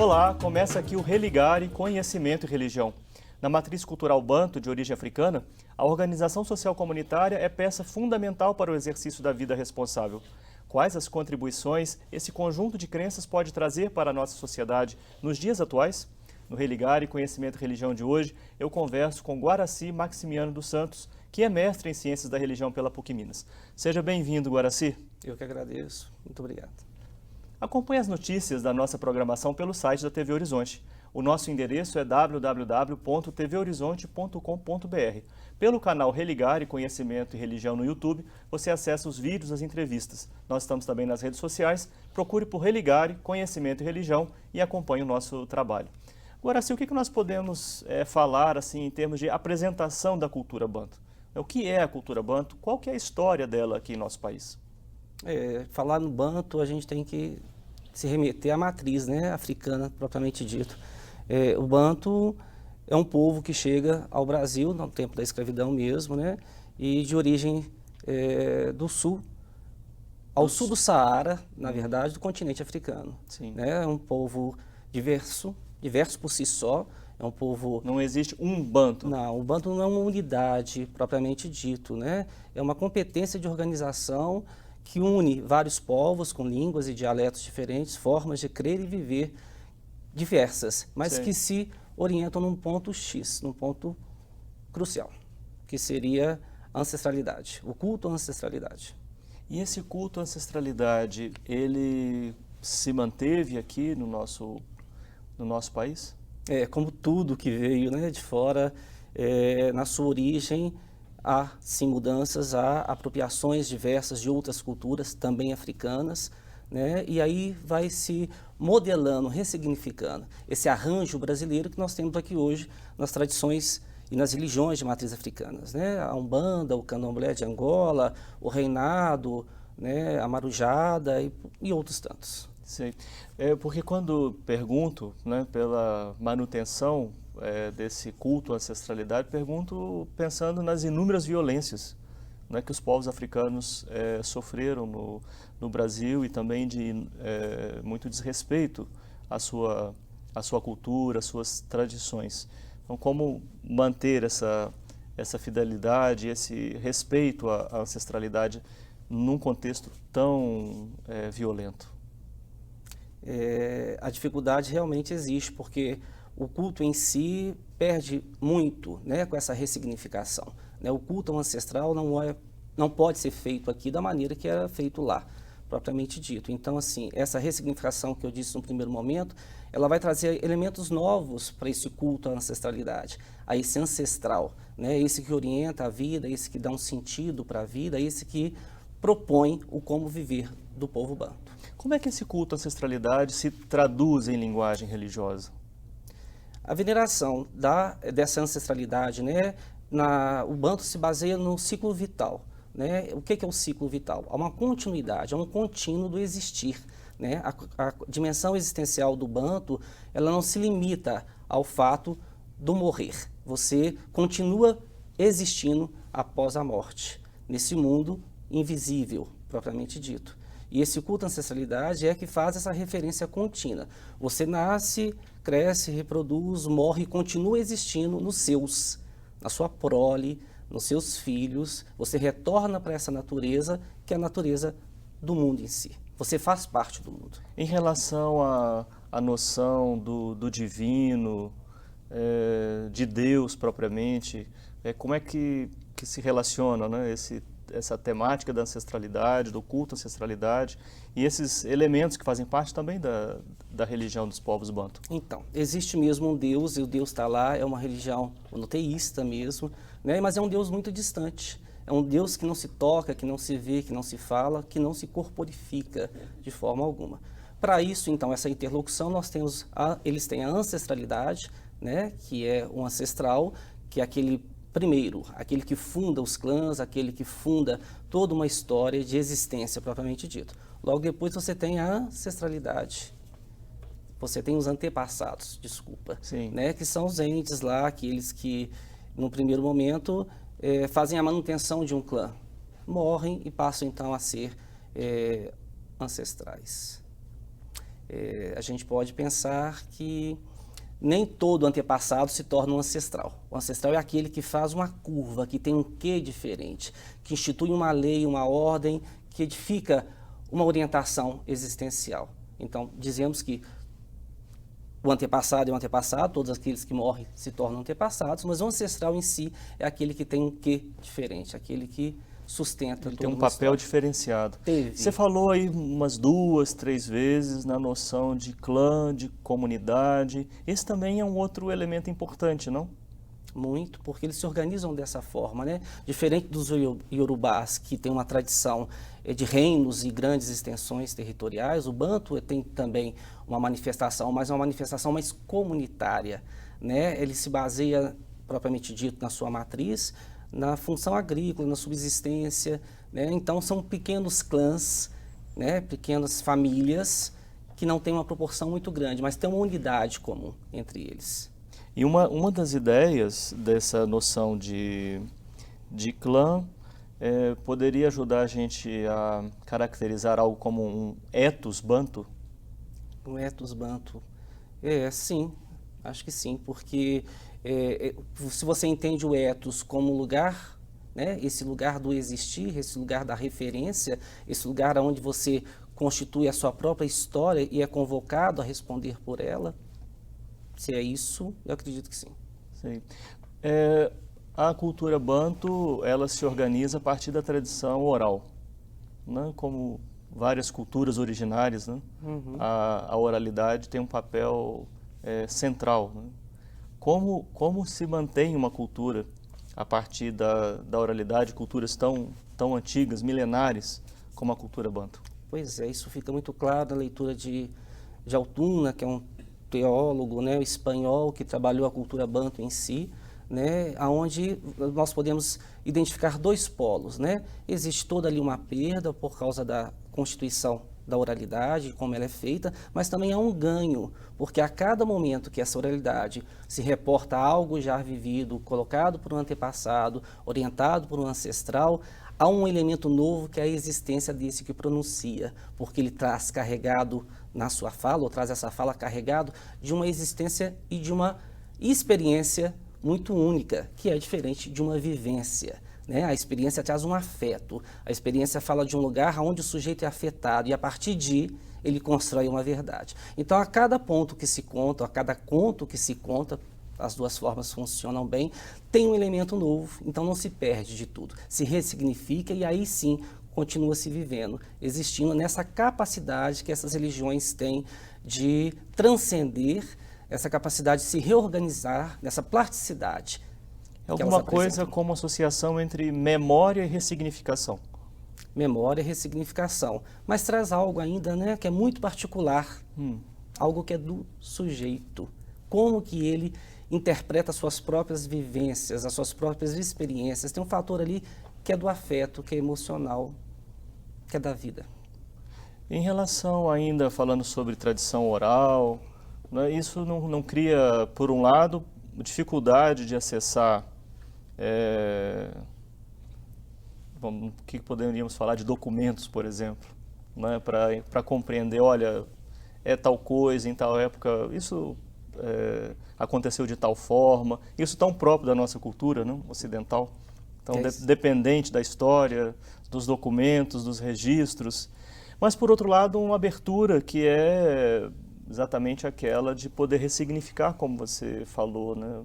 Olá, começa aqui o Religare Conhecimento e Religião. Na matriz cultural banto de origem africana, a organização social comunitária é peça fundamental para o exercício da vida responsável. Quais as contribuições esse conjunto de crenças pode trazer para a nossa sociedade nos dias atuais? No Religare Conhecimento e Religião de hoje, eu converso com Guaraci Maximiano dos Santos, que é mestre em Ciências da Religião pela PUC Minas. Seja bem-vindo, Guaraci. Eu que agradeço. Muito obrigado. Acompanhe as notícias da nossa programação pelo site da TV Horizonte. O nosso endereço é www.tvhorizonte.com.br. Pelo canal Religare Conhecimento e Religião no YouTube, você acessa os vídeos das entrevistas. Nós estamos também nas redes sociais. Procure por Religare Conhecimento e Religião e acompanhe o nosso trabalho. Guaraci, o que nós podemos falar assim, em termos de apresentação da cultura banto? O que é a cultura banto? Qual que é a história dela aqui em nosso país? Falar no banto, a gente tem que se remeter à matriz, né, africana, propriamente dito. O banto é um povo que chega ao Brasil, no tempo da escravidão mesmo, né, e de origem do sul, ao sul do Saara, na verdade, do continente africano. Sim. Né? É um povo diverso por si só. É um povo... Não existe um banto? Não, o banto não é uma unidade propriamente dito, né? É uma competência de organização que une vários povos com línguas e dialetos diferentes, formas de crer e viver diversas, mas Sim. que se orientam num ponto X, num ponto crucial, que seria a ancestralidade, o culto à ancestralidade. E esse culto à ancestralidade, ele se manteve aqui no nosso país? Como tudo que veio, né, de fora, na sua origem, há sim mudanças, há apropriações diversas de outras culturas, também africanas, né, e aí vai se modelando, ressignificando esse arranjo brasileiro que nós temos aqui hoje nas tradições e nas religiões de matriz africanas, né, a Umbanda, o Candomblé de Angola, o Reinado, né, a Marujada e outros tantos. Sei. Porque quando pergunto, né, pela manutenção desse culto à ancestralidade, pergunto pensando nas inúmeras violências, né, que os povos africanos sofreram no Brasil e também de muito desrespeito à sua cultura, às suas tradições. Então, como manter essa fidelidade, esse respeito à ancestralidade num contexto tão violento? A dificuldade realmente existe, porque o culto em si perde muito, né, com essa ressignificação. Né? O culto ancestral não pode ser feito aqui da maneira que era feito lá, propriamente dito. Então, assim, essa ressignificação que eu disse no primeiro momento, ela vai trazer elementos novos para esse culto à ancestralidade, a esse ancestral, né? Esse que orienta a vida, esse que dá um sentido para a vida, esse que propõe o como viver do povo banto. Como é que esse culto à ancestralidade se traduz em linguagem religiosa? A veneração dessa ancestralidade, né, o banto se baseia no ciclo vital. Né? O que é o ciclo vital? Há uma continuidade, há um contínuo do existir. Né? A dimensão existencial do banto, ela não se limita ao fato do morrer. Você continua existindo após a morte, nesse mundo invisível, propriamente dito. E esse culto à ancestralidade é que faz essa referência contínua. Você nasce, cresce, reproduz, morre e continua existindo na sua prole, nos seus filhos. Você retorna para essa natureza, que é a natureza do mundo em si. Você faz parte do mundo. Em relação à noção do divino, de Deus propriamente, como é que se relaciona, né, essa temática da ancestralidade, do culto à ancestralidade e esses elementos que fazem parte também da religião dos povos banto? Então, existe mesmo um Deus, e o Deus está lá, é uma religião monoteísta mesmo, né? Mas é um Deus muito distante. É um Deus que não se toca, que não se vê, que não se fala, que não se corporifica de forma alguma. Para isso, então, essa interlocução, eles têm a ancestralidade, né? Que é o ancestral, que é aquele que funda os clãs, aquele que funda toda uma história de existência, propriamente dito. Logo depois você tem a ancestralidade, você tem os antepassados, né, que são os entes lá, aqueles que, no primeiro momento, fazem a manutenção de um clã, morrem e passam então a ser ancestrais. A gente pode pensar que nem todo antepassado se torna um ancestral. O ancestral é aquele que faz uma curva, que tem um quê diferente, que institui uma lei, uma ordem, que edifica uma orientação existencial. Então, dizemos que o antepassado é um antepassado, todos aqueles que morrem se tornam antepassados, mas o ancestral em si é aquele que tem um quê diferente, aquele que sustenta Ele toda tem um uma papel história. diferenciado. Teve. Você falou aí umas 2, 3 vezes na noção de clã, de comunidade. Esse também é um outro elemento importante, não? Muito, porque eles se organizam dessa forma, né? Diferente dos iorubás, que tem uma tradição de reinos e grandes extensões territoriais, o banto tem também uma manifestação, mas uma manifestação mais comunitária, né? Ele se baseia, propriamente dito, na sua matriz, na função agrícola, na subsistência, né? Então são pequenos clãs, né? Pequenas famílias que não têm uma proporção muito grande, mas tem uma unidade comum entre eles. E uma das ideias dessa noção de clã poderia ajudar a gente a caracterizar algo como um ethos banto? Um ethos banto. Sim, acho que sim, porque se você entende o ethos como lugar, né, esse lugar do existir, esse lugar da referência, esse lugar onde você constitui a sua própria história e é convocado a responder por ela, se é isso, eu acredito que sim. Sim. A cultura banto, ela se organiza a partir da tradição oral, né? Como várias culturas originárias, né? A oralidade tem um papel central, né? Como se mantém uma cultura a partir da oralidade, culturas tão antigas, milenares, como a cultura banto? Pois é, isso fica muito claro na leitura de Altuna, que é um teólogo, né, espanhol, que trabalhou a cultura banto em si, né, onde nós podemos identificar 2 polos, né? Existe toda ali uma perda por causa da constituição da oralidade, como ela é feita, mas também há um ganho, porque a cada momento que essa oralidade se reporta a algo já vivido, colocado por um antepassado, orientado por um ancestral, há um elemento novo que é a existência desse que pronuncia, porque ele traz carregado na sua fala, ou traz essa fala carregado de uma existência e de uma experiência muito única, que é diferente de uma vivência, né? A experiência traz um afeto, a experiência fala de um lugar onde o sujeito é afetado e a partir de ele constrói uma verdade. Então, a cada ponto que se conta, a cada conto que se conta, as 2 formas funcionam bem, tem um elemento novo, então não se perde de tudo, se ressignifica e aí sim continua se vivendo, existindo nessa capacidade que essas religiões têm de transcender, essa capacidade de se reorganizar, nessa plasticidade. É alguma coisa como associação entre memória e ressignificação. Memória e ressignificação, mas traz algo ainda, né, que é muito particular, algo que é do sujeito, como que ele interpreta as suas próprias vivências, as suas próprias experiências, tem um fator ali que é do afeto, que é emocional, que é da vida. Em relação ainda, falando sobre tradição oral, né, isso não cria, por um lado, dificuldade de acessar, o que poderíamos falar de documentos, por exemplo, né, para compreender, olha, é tal coisa, em tal época, isso aconteceu de tal forma, isso tão próprio da nossa cultura, né, ocidental. Então, dependente da história, dos documentos, dos registros. Mas, por outro lado, uma abertura que é exatamente aquela de poder ressignificar, como você falou, né?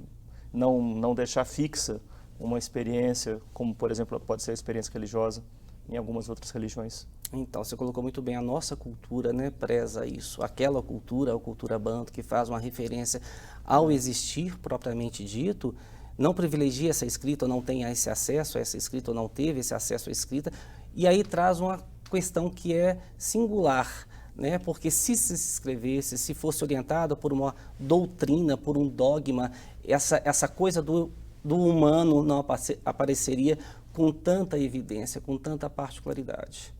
Não deixar fixa uma experiência, como, por exemplo, pode ser a experiência religiosa em algumas outras religiões. Então, você colocou muito bem, a nossa cultura, né, preza isso. Aquela cultura, a cultura banto, que faz uma referência ao existir propriamente dito, não privilegia essa escrita ou não tem esse acesso a essa escrita ou não teve esse acesso à escrita, e aí traz uma questão que é singular, né? Porque se escrevesse, se fosse orientada por uma doutrina, por um dogma, essa coisa do humano não apareceria com tanta evidência, com tanta particularidade.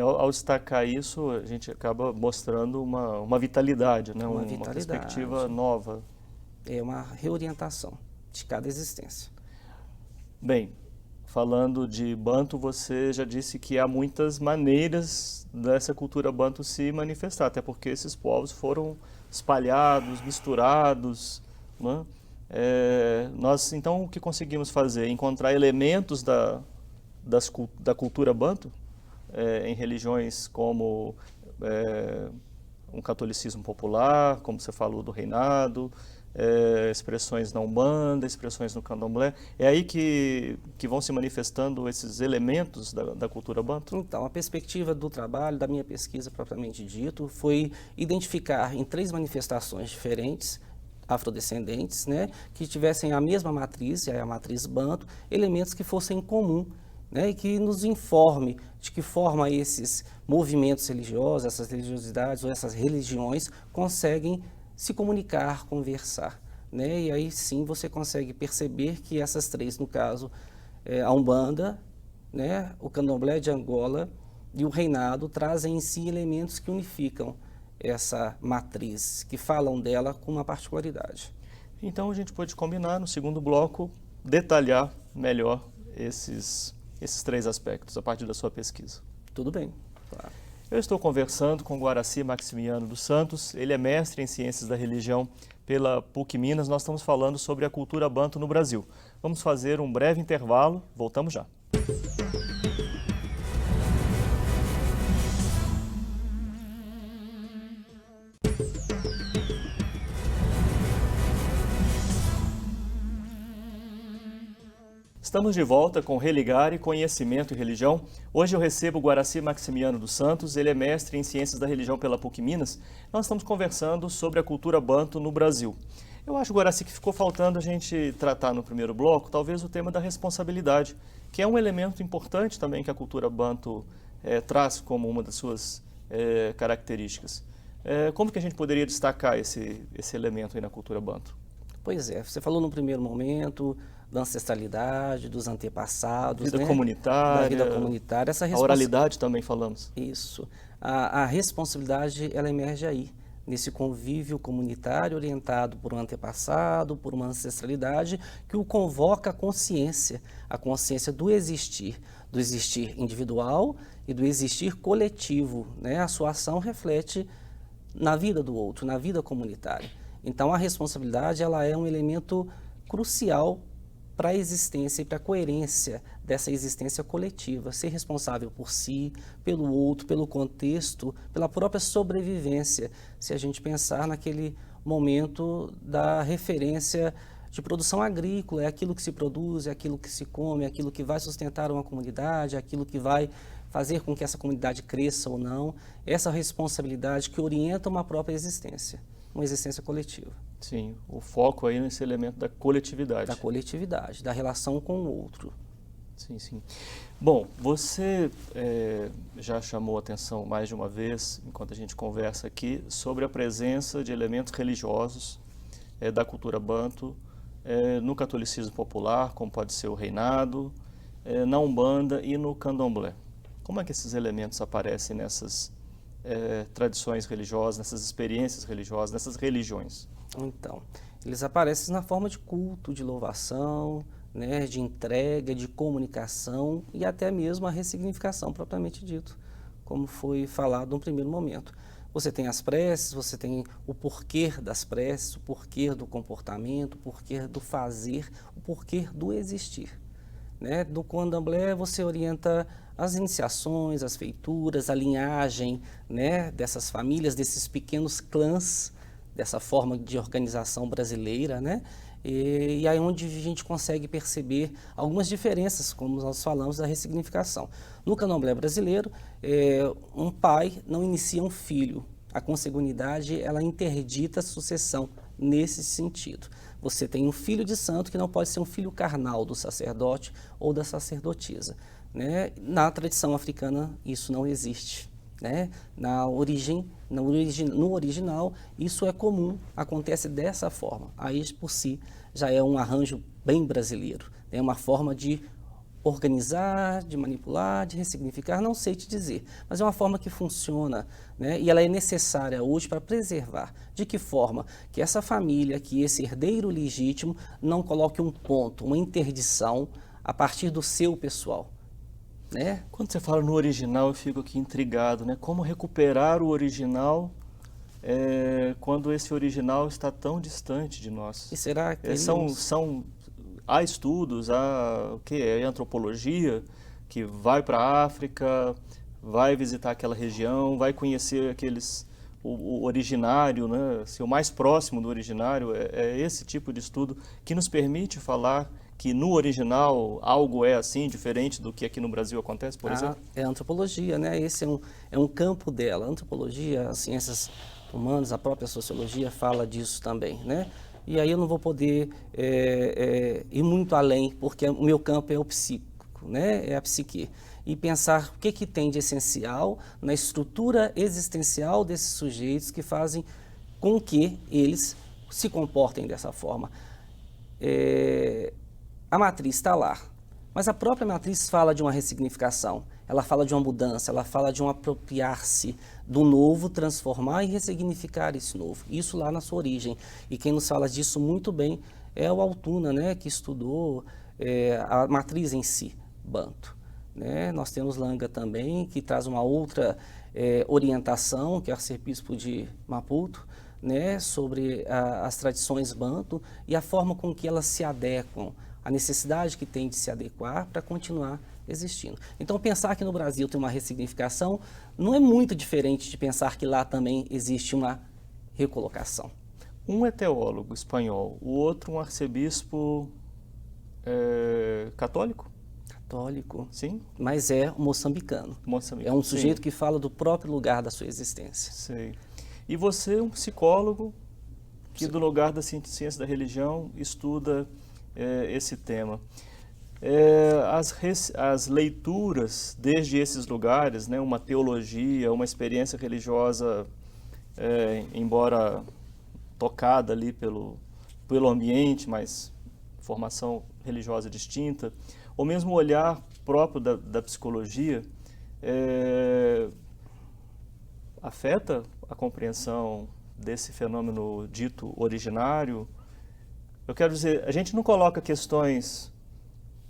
Ao destacar isso, a gente acaba mostrando uma vitalidade, né? Uma Uma vitalidade. perspectiva nova. É uma reorientação de cada existência. Bem, falando de Banto, você já disse que há muitas maneiras dessa cultura Banto se manifestar, até porque esses povos foram espalhados, misturados, né? Nós, então, o que conseguimos fazer? Encontrar elementos da cultura Banto em religiões como um catolicismo popular, como você falou do reinado, expressões na Umbanda, expressões no Candomblé. É aí que vão se manifestando esses elementos da cultura Banto? Então, a perspectiva do trabalho, da minha pesquisa propriamente dito, foi identificar em 3 manifestações diferentes, afrodescendentes, né, que tivessem a mesma matriz, a matriz Banto, elementos que fossem em comum, né, e que nos informe de que forma esses movimentos religiosos, essas religiosidades ou essas religiões conseguem se comunicar, conversar, né, e aí sim você consegue perceber que essas 3, no caso, a Umbanda, né, o Candomblé de Angola e o reinado trazem em si elementos que unificam essa matriz, que falam dela com uma particularidade. Então a gente pode combinar no segundo bloco, detalhar melhor esses 3 aspectos a partir da sua pesquisa. Tudo bem, claro. Eu estou conversando com Guaraci Maximiano dos Santos, ele é mestre em Ciências da Religião pela PUC Minas. Nós estamos falando sobre a cultura Banto no Brasil. Vamos fazer um breve intervalo, voltamos já. Estamos de volta com Religare, Conhecimento e Religião. Hoje eu recebo o Guaraci Maximiano dos Santos, ele é mestre em Ciências da Religião pela PUC Minas. Nós estamos conversando sobre a cultura Banto no Brasil. Eu acho, Guaraci, que ficou faltando a gente tratar no primeiro bloco, talvez o tema da responsabilidade, que é um elemento importante também que a cultura Banto traz como uma das suas características. Como que a gente poderia destacar esse elemento aí na cultura Banto? Pois é, você falou no primeiro momento da ancestralidade, dos antepassados, Vida né? comunitária, Da vida comunitária. A oralidade também falamos. Isso. A responsabilidade, ela emerge aí, nesse convívio comunitário orientado por um antepassado, por uma ancestralidade, que o convoca a consciência do existir individual e do existir coletivo, né? A sua ação reflete na vida do outro, na vida comunitária. Então, a responsabilidade, ela é um elemento crucial para a existência e para a coerência dessa existência coletiva. Ser responsável por si, pelo outro, pelo contexto, pela própria sobrevivência. Se a gente pensar naquele momento da referência de produção agrícola, é aquilo que se produz, é aquilo que se come, é aquilo que vai sustentar uma comunidade, é aquilo que vai fazer com que essa comunidade cresça ou não. Essa responsabilidade que orienta uma própria existência, uma existência coletiva. Sim, o foco aí nesse elemento da coletividade. Da coletividade, da relação com o outro. Sim, sim. Bom, você já chamou a atenção mais de uma vez, enquanto a gente conversa aqui, sobre a presença de elementos religiosos da cultura Banto no catolicismo popular, como pode ser o reinado, na Umbanda e no Candomblé. Como é que esses elementos aparecem nessas tradições religiosas, nessas experiências religiosas, nessas religiões? Então, eles aparecem na forma de culto, de louvação, né, de entrega, de comunicação e até mesmo a ressignificação propriamente dito, como foi falado no primeiro momento. Você tem as preces, você tem o porquê das preces, o porquê do comportamento, o porquê do fazer, o porquê do existir. Né? Do Candomblé você orienta as iniciações, as feituras, a linhagem, né, dessas famílias, desses pequenos clãs, dessa forma de organização brasileira, né? E aí onde a gente consegue perceber algumas diferenças, como nós falamos, da ressignificação. No Candomblé brasileiro, um pai não inicia um filho. A consanguinidade, ela interdita a sucessão nesse sentido. Você tem um filho de santo que não pode ser um filho carnal do sacerdote ou da sacerdotisa. Né? Na tradição africana, isso não existe. Né? No original, isso é comum, acontece dessa forma. Aí, por si, já é um arranjo bem brasileiro. É uma forma de organizar, de manipular, de ressignificar, não sei te dizer, mas é uma forma que funciona, né? E ela é necessária hoje para preservar. De que forma? Que essa família, que esse herdeiro legítimo não coloque um ponto, uma interdição a partir do seu pessoal, né? Quando você fala no original, eu fico aqui intrigado, né? Como recuperar o original quando esse original está tão distante de nós? E será que Há estudos, há o que é antropologia que vai para a África, vai visitar aquela região, vai conhecer o originário, né? Assim, o mais próximo do originário é esse tipo de estudo que nos permite falar que no original algo é assim, diferente do que aqui no Brasil acontece, por exemplo? É a antropologia, né? Esse é um campo dela. A antropologia, as ciências humanas, a própria sociologia fala disso também, né? E aí eu não vou poder ir muito além, porque o meu campo é o psíquico, né? É a psique. E pensar o que tem de essencial na estrutura existencial desses sujeitos que fazem com que eles se comportem dessa forma. A matriz está lá, mas a própria matriz fala de uma ressignificação, ela fala de uma mudança, ela fala de um apropriar-se do novo, transformar e ressignificar esse novo. Isso lá na sua origem. E quem nos fala disso muito bem é o Altuna, né, que estudou a matriz em si, Banto. Né? Nós temos Langa também, que traz uma outra orientação, que é o arcebispo de Maputo, né, sobre as tradições Banto e a forma com que elas se adequam, a necessidade que tem de se adequar para continuar existindo. Então, pensar que no Brasil tem uma ressignificação não é muito diferente de pensar que lá também existe uma recolocação. Um é teólogo espanhol, o outro um arcebispo católico? Católico, sim, mas é um moçambicano. É um sujeito que fala do próprio lugar da sua existência. Sei. E você é um psicólogo que, do lugar da ciência da religião, estuda esse tema. As leituras desde esses lugares, né, uma teologia, uma experiência religiosa, embora tocada ali pelo ambiente, mas formação religiosa distinta, ou mesmo o olhar próprio da psicologia, afeta a compreensão desse fenômeno dito originário. Eu quero dizer, a gente não coloca questões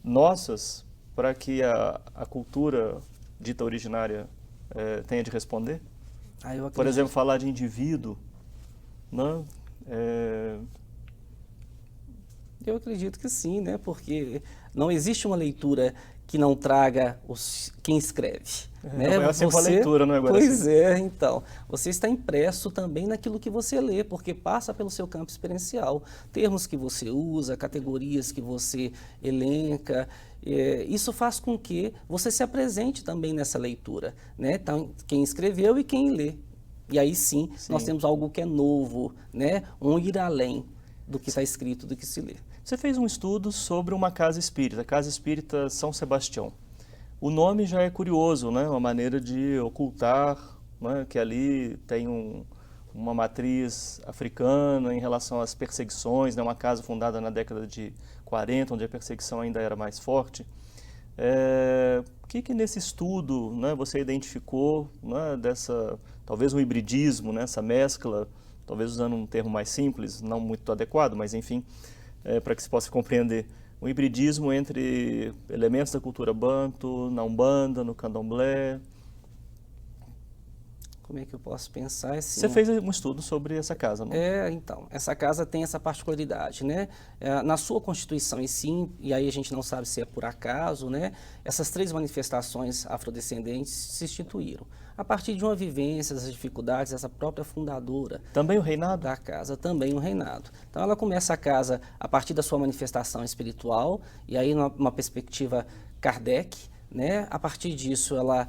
nossas para que a cultura dita originária tenha de responder? Por exemplo, falar de indivíduo, né? Eu acredito que sim, né? Porque não existe uma leitura que não traga quem escreve. Né? É sempre uma leitura, não é agora? Pois é, então. Você está impresso também naquilo que você lê, porque passa pelo seu campo experiencial. Termos que você usa, categorias que você elenca, isso faz com que você se apresente também nessa leitura. Né? Então, quem escreveu e quem lê. E aí sim, nós temos algo que é novo, né? Um ir além do que está escrito, do que se lê. Você fez um estudo sobre uma casa espírita, a Casa Espírita São Sebastião. O nome já é curioso, né? Uma maneira de ocultar, né, que ali tem uma matriz africana em relação às perseguições, né? Uma casa fundada na década de 40, onde a perseguição ainda era mais forte. O que nesse estudo, né, você identificou, né, talvez um hibridismo, né, essa mescla, talvez usando um termo mais simples, não muito adequado, mas enfim, para que se possa compreender, um hibridismo entre elementos da cultura banto, na Umbanda, no Candomblé? Como é que eu posso pensar assim? Você fez um estudo sobre essa casa, não? Então, essa casa tem essa particularidade, né? Na sua constituição em si, e aí a gente não sabe se é por acaso, né? Essas 3 manifestações afrodescendentes se instituíram. A partir de uma vivência, das dificuldades, essa própria fundadora... Também o reinado? Da casa, também o reinado. Então ela começa a casa a partir da sua manifestação espiritual, e aí numa perspectiva Kardec, né? A partir disso, ela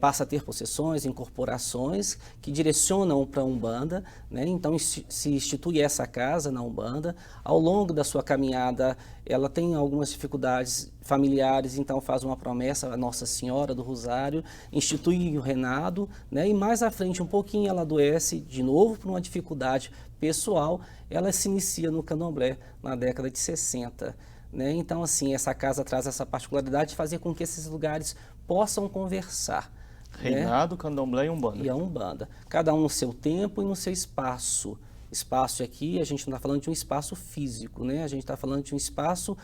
passa a ter possessões, incorporações que direcionam para a Umbanda, né? Então, se institui essa casa na Umbanda. Ao longo da sua caminhada, ela tem algumas dificuldades familiares, então faz uma promessa à Nossa Senhora do Rosário, institui o reinado, né? E mais à frente, um pouquinho, ela adoece de novo por uma dificuldade pessoal, ela se inicia no Candomblé na década de 60. Né? Então, assim, essa casa traz essa particularidade de fazer com que esses lugares possam conversar. Reinado, né? Candomblé e Umbanda. E a Umbanda. Cada um no seu tempo e no seu espaço. Espaço aqui, a gente não está falando de um espaço físico, né? A gente está falando de um espaço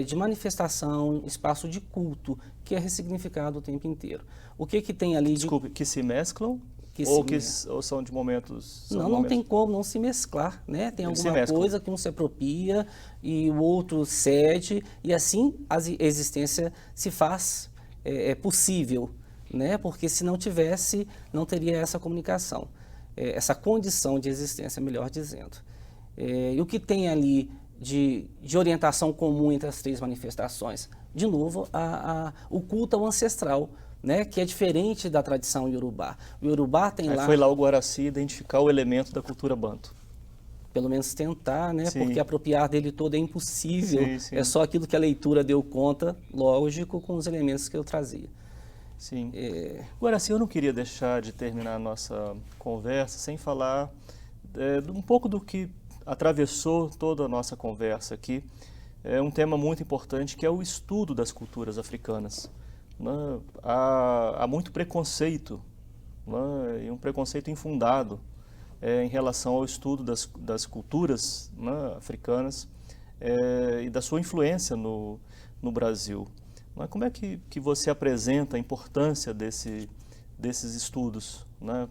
de manifestação, espaço de culto, que é ressignificado o tempo inteiro. O que tem ali de... Desculpe, que se mesclam? Ou são de momentos... Não tem como não se mesclar, né? Tem alguma coisa que um se apropria e o outro cede, e assim a existência se faz possível, né? Porque se não tivesse, não teria essa comunicação, essa condição de existência, melhor dizendo. E o que tem ali de orientação comum entre as três manifestações? De novo, o culto ao ancestral, né, que é diferente da tradição iorubá. O iorubá tem lá... Foi lá o Guaraci identificar o elemento da cultura banto. Pelo menos tentar, né, Sim. porque apropriar dele todo é impossível. Sim, sim. É só aquilo que a leitura deu conta, lógico, com os elementos que eu trazia. Sim. Guaraci, eu não queria deixar de terminar a nossa conversa sem falar um pouco do que atravessou toda a nossa conversa aqui. É um tema muito importante, que é o estudo das culturas africanas. Há muito preconceito, e um preconceito infundado em relação ao estudo das culturas africanas e da sua influência no Brasil. Como é que você apresenta a importância desses estudos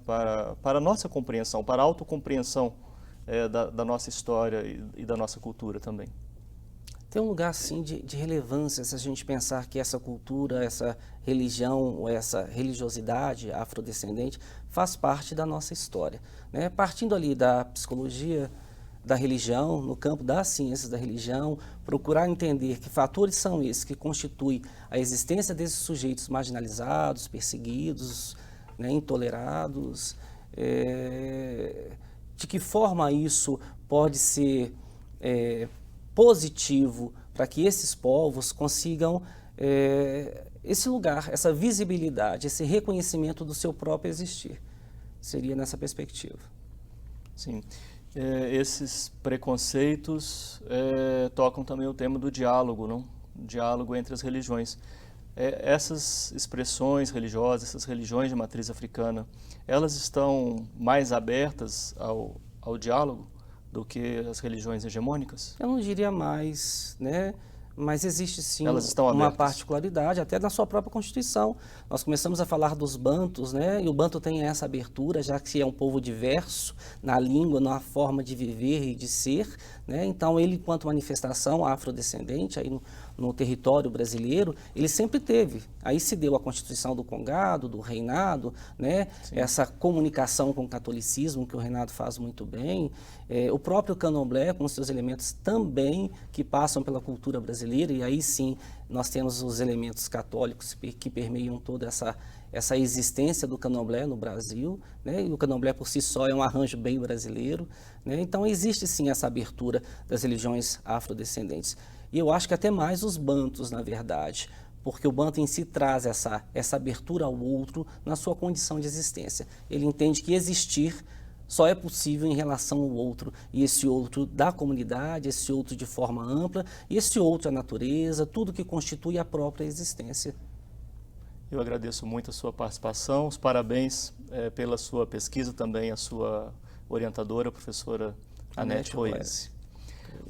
para a nossa compreensão, para a autocompreensão da nossa história e da nossa cultura também? Tem um lugar, sim, de relevância se a gente pensar que essa cultura, essa religião, ou essa religiosidade afrodescendente faz parte da nossa história, né? Partindo ali da psicologia da religião, no campo das ciências da religião, procurar entender que fatores são esses que constituem a existência desses sujeitos marginalizados, perseguidos, né, intolerados, de que forma isso pode ser positivo para que esses povos consigam esse lugar, essa visibilidade, esse reconhecimento do seu próprio existir. Seria nessa perspectiva. Sim. Esses preconceitos tocam também o tema do diálogo, não? O diálogo entre as religiões. Essas expressões religiosas, essas religiões de matriz africana, elas estão mais abertas ao diálogo do que as religiões hegemônicas? Eu não diria mais, né? Mas existe sim uma particularidade, até na sua própria Constituição. Nós começamos a falar dos bantos, né? E o banto tem essa abertura, já que é um povo diverso na língua, na forma de viver e de ser, né? Então ele, enquanto manifestação afrodescendente, aí no território brasileiro, ele sempre teve. Aí se deu a Constituição do Congado, do Reinado, né? Essa comunicação com o catolicismo, que o Reinado faz muito bem. O próprio candomblé, com seus elementos também, que passam pela cultura brasileira, e aí sim nós temos os elementos católicos que permeiam toda essa existência do candomblé no Brasil, né? E o candomblé por si só é um arranjo bem brasileiro, né? Então existe sim essa abertura das religiões afrodescendentes. E eu acho que até mais os bantos, na verdade, porque o banto em si traz essa abertura ao outro na sua condição de existência. Ele entende que existir só é possível em relação ao outro, e esse outro da comunidade, esse outro de forma ampla, e esse outro a natureza, tudo que constitui a própria existência. Eu agradeço muito a sua participação, os parabéns pela sua pesquisa, também a sua orientadora, a professora Anete Roese.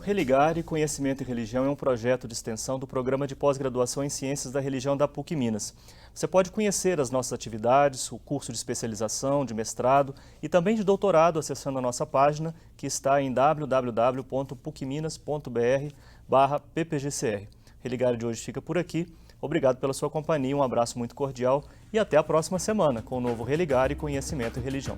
Religare Conhecimento e Religião é um projeto de extensão do Programa de Pós-Graduação em Ciências da Religião da PUC Minas. Você pode conhecer as nossas atividades, o curso de especialização, de mestrado e também de doutorado acessando a nossa página, que está em www.pucminas.br/ppgcr. Religare de hoje fica por aqui. Obrigado pela sua companhia, um abraço muito cordial e até a próxima semana com o novo Religare Conhecimento e Religião.